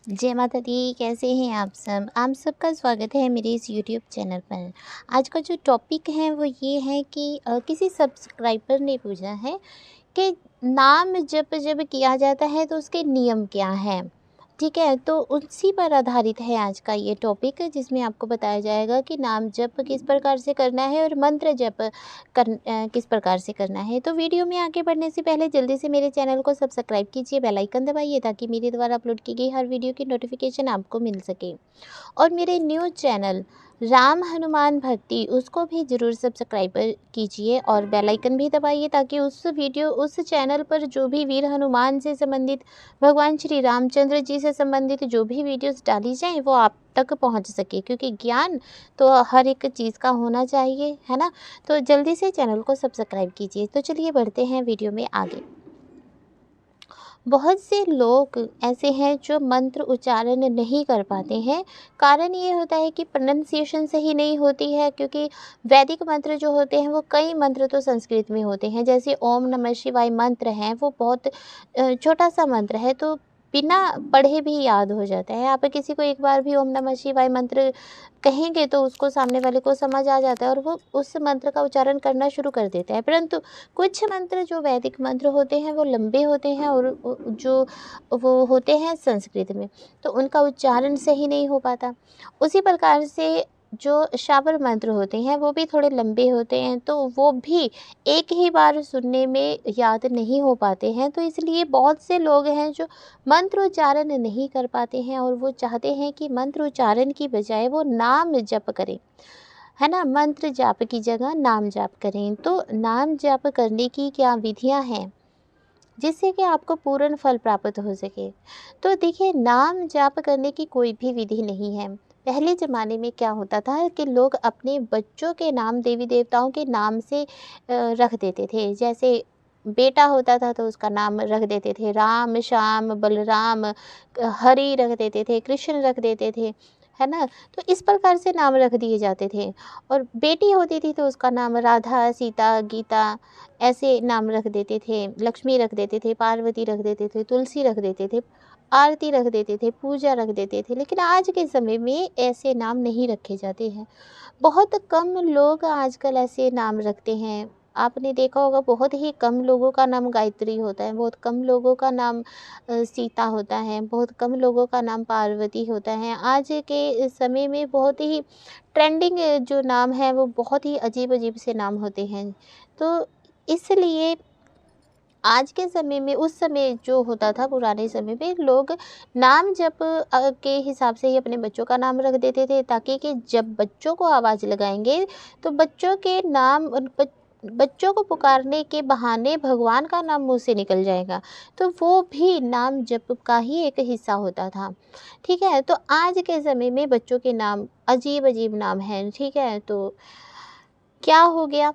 जय माता दी। कैसे हैं आप सब? आप सबका स्वागत है मेरे इस यूट्यूब चैनल पर। आज का जो टॉपिक है वो ये है कि किसी सब्सक्राइबर ने पूछा है कि नाम जप जब किया जाता है तो उसके नियम क्या हैं? ठीक है, तो उसी पर आधारित है आज का ये टॉपिक, जिसमें आपको बताया जाएगा कि नाम जप किस प्रकार से करना है और मंत्र जप किस प्रकार से करना है। तो वीडियो में आगे बढ़ने से पहले जल्दी से मेरे चैनल को सब्सक्राइब कीजिए, बेल आइकन दबाइए ताकि मेरे द्वारा अपलोड की गई हर वीडियो की नोटिफिकेशन आपको मिल सके। और मेरे न्यू चैनल राम हनुमान भक्ति उसको भी ज़रूर सब्सक्राइब कीजिए और बेल आइकन भी दबाइए ताकि उस चैनल पर जो भी वीर हनुमान से संबंधित, भगवान श्री रामचंद्र जी से संबंधित जो भी वीडियोस डाली जाएं वो आप तक पहुंच सके, क्योंकि ज्ञान तो हर एक चीज़ का होना चाहिए, है ना। तो जल्दी से चैनल को सब्सक्राइब कीजिए। तो चलिए बढ़ते हैं वीडियो में आगे। बहुत से लोग ऐसे हैं जो मंत्र उच्चारण नहीं कर पाते हैं। कारण ये होता है कि प्रोनंसिएशन सही नहीं होती है, क्योंकि वैदिक मंत्र जो होते हैं वो कई मंत्र तो संस्कृत में होते हैं। जैसे ओम नमः शिवाय मंत्र है, वो बहुत छोटा सा मंत्र है, तो बिना पढ़े भी याद हो जाता है। आप किसी को एक बार भी ओम नमः शिवाय मंत्र कहेंगे तो उसको, सामने वाले को समझ आ जाता है और वो उस मंत्र का उच्चारण करना शुरू कर देता है। परंतु कुछ मंत्र जो वैदिक मंत्र होते हैं वो लंबे होते हैं और जो वो होते हैं संस्कृत में, तो उनका उच्चारण सही नहीं हो पाता। उसी प्रकार से जो शाबर मंत्र होते हैं वो भी थोड़े लंबे होते हैं, तो वो भी एक ही बार सुनने में याद नहीं हो पाते हैं। तो इसलिए बहुत से लोग हैं जो मंत्र उच्चारण नहीं कर पाते हैं और वो चाहते हैं कि मंत्र उच्चारण की बजाय वो नाम जप करें, है ना। मंत्र जाप की जगह नाम जाप करें। तो नाम जाप करने की क्या विधियां हैं जिससे कि आपको पूर्ण फल प्राप्त हो सके? तो देखिए, नाम जाप करने की कोई भी विधि नहीं है। पहले ज़माने में क्या होता था कि लोग अपने बच्चों के नाम देवी देवताओं के नाम से रख देते थे। जैसे बेटा होता था तो उसका नाम रख देते थे राम, श्याम, बलराम, हरि रख देते थे, कृष्ण रख देते थे, है ना। तो इस प्रकार से नाम रख दिए जाते थे। और बेटी होती थी तो उसका नाम राधा, सीता, गीता ऐसे नाम रख देते थे। लक्ष्मी रख देते थे, पार्वती रख देते थे, तुलसी रख देते थे, आरती रख देते थे, पूजा रख देते थे। लेकिन आज के समय में ऐसे नाम नहीं रखे जाते हैं। बहुत कम लोग आजकल ऐसे नाम रखते हैं। आपने देखा होगा बहुत ही कम लोगों का नाम गायत्री होता है, बहुत कम लोगों का नाम सीता होता है, बहुत कम लोगों का नाम पार्वती होता है। आज के समय में बहुत ही ट्रेंडिंग जो नाम है वो बहुत ही अजीब-अजीब से नाम होते हैं। तो इसलिए आज के समय में, उस समय जो होता था पुराने समय में, लोग नाम जप के हिसाब से ही अपने बच्चों का नाम रख देते थे, ताकि कि जब बच्चों को आवाज़ लगाएंगे तो बच्चों के नाम बच्चों को पुकारने के बहाने भगवान का नाम मुंह से निकल जाएगा। तो वो भी नाम जप का ही एक हिस्सा होता था। ठीक है, तो आज के समय में बच्चों के नाम अजीब अजीब नाम हैं। ठीक है, तो क्या हो गया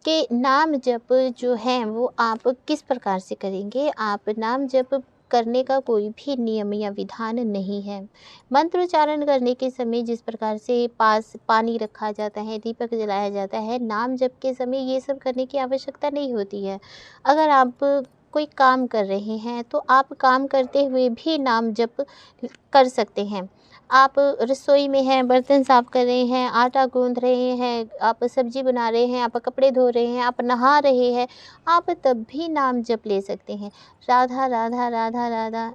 कि नाम जप जो है वो आप किस प्रकार से करेंगे? आप नाम जप करने का कोई भी नियम या विधान नहीं है। मंत्रोच्चारण करने के समय जिस प्रकार से पास पानी रखा जाता है, दीपक जलाया जाता है, नाम जप के समय ये सब करने की आवश्यकता नहीं होती है। अगर आप कोई काम कर रहे हैं तो आप काम करते हुए भी नाम जप कर सकते हैं। आप रसोई में हैं, बर्तन साफ़ कर रहे हैं, आटा गूँध रहे हैं, आप सब्ज़ी बना रहे हैं, आप कपड़े धो रहे हैं, आप नहा रहे हैं, आप तब भी नाम जप ले सकते हैं। राधा, राधा, राधा, राधा,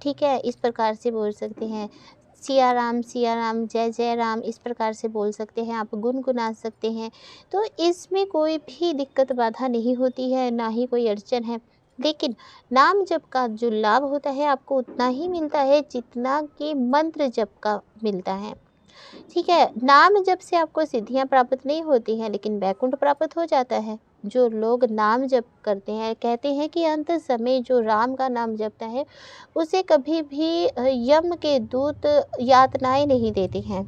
ठीक है? इस प्रकार से बोल सकते हैं। सिया राम, जय जय राम, इस प्रकार से बोल सकते हैं, आप गुनगुना सकते हैं। तो इसमें कोई भी दिक्कत बाधा नहीं होती है, ना ही कोई अड़चन है। लेकिन नाम जप का जो लाभ होता है आपको उतना ही मिलता है जितना कि मंत्र जप का मिलता है। ठीक है, नाम जप से आपको सिद्धियां प्राप्त नहीं होती हैं, लेकिन वैकुंठ प्राप्त हो जाता है। जो लोग नाम जप करते हैं कहते हैं कि अंत समय जो राम का नाम जपता है उसे कभी भी यम के दूत यातनाएं नहीं देते हैं।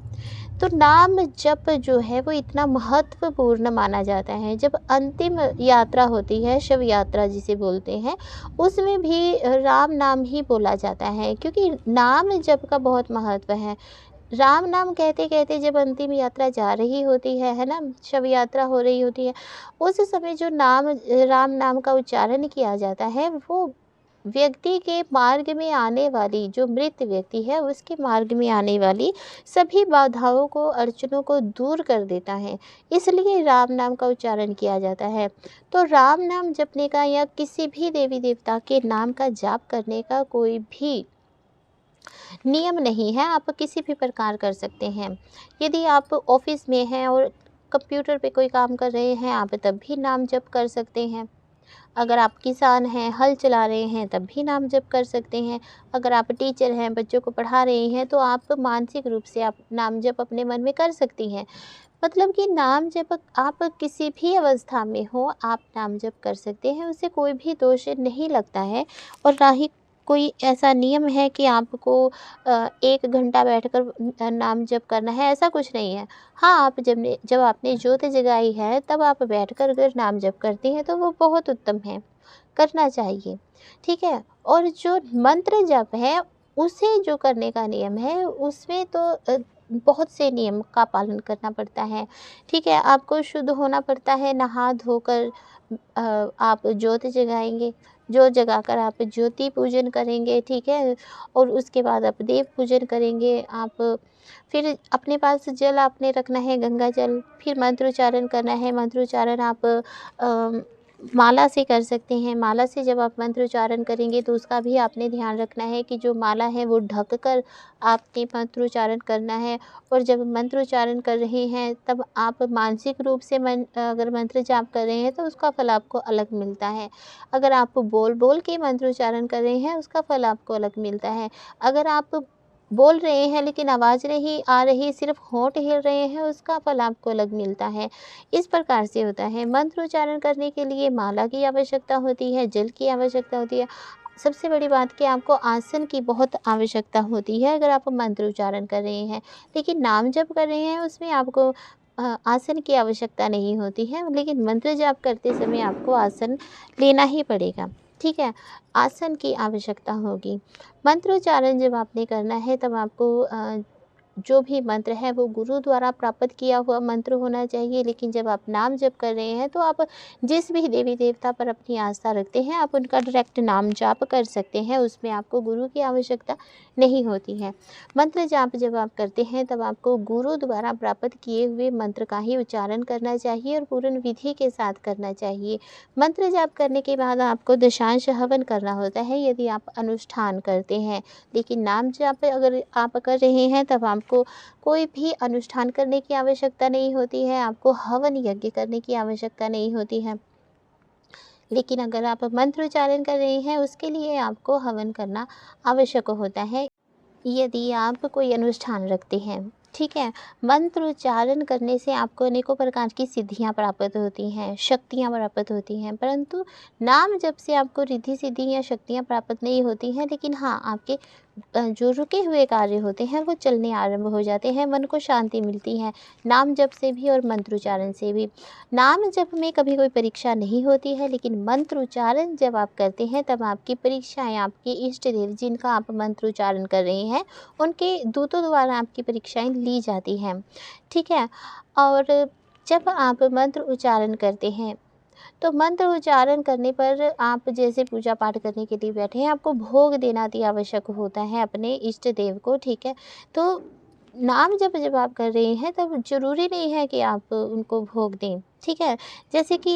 तो नाम जप जो है वो इतना महत्वपूर्ण माना जाता है। जब अंतिम यात्रा होती है, शव यात्रा जिसे बोलते हैं, उसमें भी राम नाम ही बोला जाता है, क्योंकि नाम जप का बहुत महत्व है। राम नाम कहते-कहते जब अंतिम यात्रा जा रही होती है ना? शव यात्रा हो रही होती है, उस समय जो नाम राम नाम का उच्चारण किया जाता है वो व्यक्ति के मार्ग में आने वाली, जो मृत व्यक्ति है उसके मार्ग में आने वाली सभी बाधाओं को, अड़चनों को दूर कर देता है। इसलिए राम नाम का उच्चारण किया जाता है। तो राम नाम जपने का या किसी भी देवी देवता के नाम का जाप करने का कोई भी नियम नहीं है, आप किसी भी प्रकार कर सकते हैं। यदि आप ऑफिस में हैं और कंप्यूटर पे कोई काम कर रहे हैं, आप तब भी नाम जप कर सकते हैं। अगर आप किसान हैं, हल चला रहे हैं, तब भी नाम जप कर सकते हैं। अगर आप टीचर हैं, बच्चों को पढ़ा रहे हैं, तो आप मानसिक रूप से आप नाम जप अपने मन में कर सकती हैं। मतलब कि नाम जप आप किसी भी अवस्था में हो, आप नाम जप कर सकते हैं, उससे कोई भी दोष नहीं लगता है। और ना ही कोई ऐसा नियम है कि आपको 1 घंटा बैठकर नाम जप करना है, ऐसा कुछ नहीं है। हाँ, आप जब आपने ज्योत जगाई है, तब आप बैठकर अगर नाम जप करती हैं, तो वो बहुत उत्तम है, करना चाहिए, ठीक है। और जो मंत्र जप है, उसे जो करने का नियम है, उसमें तो बहुत से नियम का पालन करना पड़ता है, ठीक है। आपको शुद्ध होना पड़ता है, नहा धोकर आप ज्योत जगाएंगे, ज्योत जगाकर आप ज्योति पूजन करेंगे, ठीक है। और उसके बाद आप देव पूजन करेंगे। आप फिर अपने पास जल आपने रखना है, गंगा जल, फिर मंत्रोच्चारण करना है। मंत्रोच्चारण आप माला से कर सकते हैं। माला से जब आप मंत्रोच्चारण करेंगे, तो उसका भी आपने ध्यान रखना है कि जो माला है वो ढक कर आपने मंत्रोच्चारण करना है। और जब मंत्रोच्चारण कर रहे हैं, तब आप मानसिक रूप से अगर मंत्र जाप कर रहे हैं, तो उसका फल आपको अलग मिलता है। अगर आप बोल बोल के मंत्रोच्चारण कर रहे हैं, उसका फल आपको अलग मिलता है। अगर आप बोल रहे हैं लेकिन आवाज़ नहीं आ रही, सिर्फ होंठ हिल रहे हैं, उसका फल आपको अलग मिलता है। इस प्रकार से होता है। मंत्रोच्चारण करने के लिए माला की आवश्यकता होती है, जल की आवश्यकता होती है। सबसे बड़ी बात कि आपको आसन की बहुत आवश्यकता होती है अगर आप मंत्रोच्चारण कर रहे हैं। लेकिन नाम जप कर रहे हैं, उसमें आपको आसन की आवश्यकता नहीं होती है, लेकिन मंत्र जाप करते समय आपको आसन लेना ही पड़ेगा, ठीक है। आसन की आवश्यकता होगी। मंत्रोच्चारण जब आपने करना है, तब आपको जो भी मंत्र है वो गुरु द्वारा प्राप्त किया हुआ मंत्र होना चाहिए। लेकिन जब आप नाम जप कर रहे हैं, तो आप जिस भी देवी देवता पर अपनी आस्था रखते हैं, आप उनका डायरेक्ट नाम जाप कर सकते हैं, उसमें आपको गुरु की आवश्यकता नहीं होती है। मंत्र जाप जब आप करते हैं, तब आपको गुरु द्वारा प्राप्त किए हुए मंत्र का ही उच्चारण करना चाहिए और पूर्ण विधि के साथ करना चाहिए। मंत्र जाप करने के बाद आपको दशांश हवन करना होता है, यदि आप अनुष्ठान करते हैं। लेकिन नाम जाप अगर आप कर रहे हैं, तब आपको कोई भी अनुष्ठान करने की आवश्यकता नहीं होती है, आपको हवन यज्ञ करने की आवश्यकता नहीं होती है। लेकिन अगर आप मंत्रोच्चारण कर रहे हैं, उसके लिए आपको हवन करना आवश्यक होता है, यदि आप कोई अनुष्ठान रखते हैं, ठीक है। मंत्रोच्चारण करने से आपको अनेकों प्रकार की सिद्धियां प्राप्त होती हैं, शक्तियां प्राप्त होती हैं, परंतु नाम जप से आपको रिद्धि सिद्धि या शक्तियां प्राप्त नहीं होती हैं। लेकिन हाँ, आपके जो रुके हुए कार्य होते हैं वो चलने आरंभ हो जाते हैं, मन को शांति मिलती है, नाम जप से भी और मंत्रोच्चारण से भी। नाम जप में कभी कोई परीक्षा नहीं होती है, लेकिन मंत्रोच्चारण जब आप करते हैं, तब आपकी परीक्षाएं, आपके इष्ट देव जिनका आप मंत्रोच्चारण कर रहे हैं, उनके दूतों द्वारा आपकी परीक्षाएं ली जाती हैं, ठीक है। और जब आप मंत्र उच्चारण करते हैं, तो मंत्र उच्चारण करने पर आप जैसे पूजा पाठ करने के लिए बैठे हैं, आपको भोग देना अति आवश्यक होता है अपने इष्ट देव को, ठीक है। तो नाम जब आप कर रहे हैं, तब ज़रूरी नहीं है कि आप उनको भोग दें, ठीक है। जैसे कि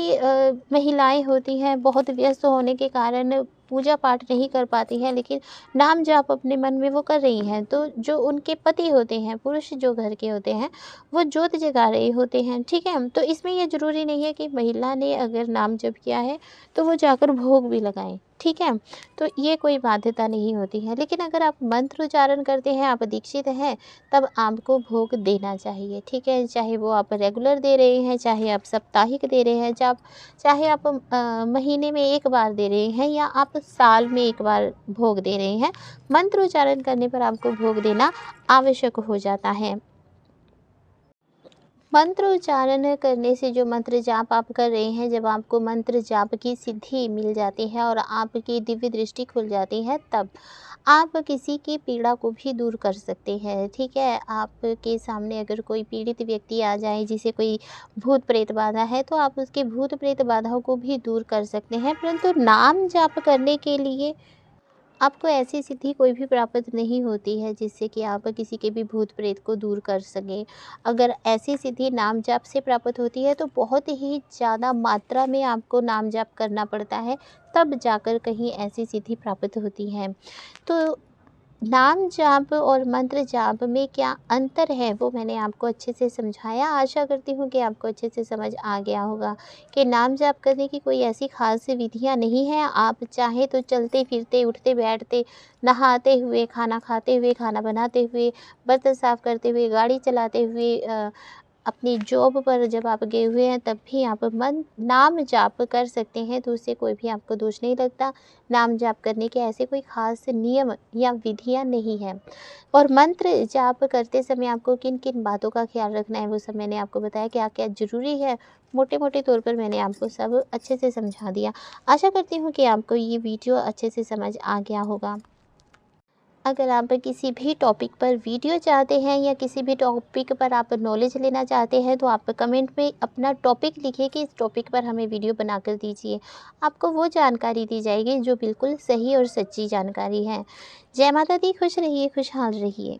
महिलाएं होती हैं, बहुत व्यस्त होने के कारण पूजा पाठ नहीं कर पाती हैं, लेकिन नाम जाप अपने मन में वो कर रही हैं, तो जो उनके पति होते हैं, पुरुष जो घर के होते हैं, वो ज्योत जगा रहे होते हैं, ठीक है। तो इसमें ये ज़रूरी नहीं है कि महिला ने अगर नाम जप किया है, तो वो जाकर भोग भी लगाएं, ठीक है। तो ये कोई बाध्यता नहीं होती है। लेकिन अगर आप मंत्र उच्चारण करते हैं, आप दीक्षित हैं, तब आपको भोग देना चाहिए, ठीक है। चाहे वो आप रेगुलर दे रहे हैं, चाहे आप साप्ताहिक दे रहे हैं, चाहे आप महीने में 1 बार दे रहे हैं, या आप साल में 1 बार भोग दे रहे हैं, मंत्र उच्चारण करने पर आपको भोग देना आवश्यक हो जाता है। मंत्र उच्चारण करने से, जो मंत्र जाप आप कर रहे हैं, जब आपको मंत्र जाप की सिद्धि मिल जाती है और आपकी दिव्य दृष्टि खुल जाती है, तब आप किसी की पीड़ा को भी दूर कर सकते हैं। ठीक है, आपके सामने अगर कोई पीड़ित व्यक्ति आ जाए जिसे कोई भूत प्रेत बाधा है, तो आप उसके भूत प्रेत बाधाओं को भी दूर कर सकते हैं। परंतु नाम जाप करने के लिए आपको ऐसी सिद्धि कोई भी प्राप्त नहीं होती है जिससे कि आप किसी के भी भूत प्रेत को दूर कर सकें। अगर ऐसी सिद्धि नाम जाप से प्राप्त होती है तो बहुत ही ज़्यादा मात्रा में आपको नाम जाप करना पड़ता है, तब जाकर कहीं ऐसी सिद्धि प्राप्त होती है। तो नाम जाप और मंत्र जाप में क्या अंतर है, वो मैंने आपको अच्छे से समझाया। आशा करती हूँ कि आपको अच्छे से समझ आ गया होगा कि नाम जाप करने की कोई ऐसी ख़ास विधियाँ नहीं हैं। आप चाहे तो चलते फिरते, उठते बैठते, नहाते हुए, खाना खाते हुए, खाना बनाते हुए, बर्तन साफ़ करते हुए, गाड़ी चलाते हुए, अपनी जॉब पर जब आप गए हुए हैं, तब भी आप नाम जाप कर सकते हैं, तो उससे कोई भी आपको दोष नहीं लगता। नाम जाप करने के ऐसे कोई ख़ास नियम या विधियाँ नहीं हैं। और मंत्र जाप करते समय आपको किन-किन बातों का ख़्याल रखना है, वो सब मैंने आपको बताया, क्या-क्या ज़रूरी है। मोटे-मोटे तौर पर मैंने आपको सब अच्छे से समझा दिया। आशा करती हूँ कि आपको ये वीडियो अच्छे से समझ आ गया होगा। अगर आप किसी भी टॉपिक पर वीडियो चाहते हैं या किसी भी टॉपिक पर आप नॉलेज लेना चाहते हैं, तो आप कमेंट में अपना टॉपिक लिखिए कि इस टॉपिक पर हमें वीडियो बनाकर दीजिए। आपको वो जानकारी दी जाएगी जो बिल्कुल सही और सच्ची जानकारी है। जय माता दी, खुश रहिए, खुशहाल रहिए।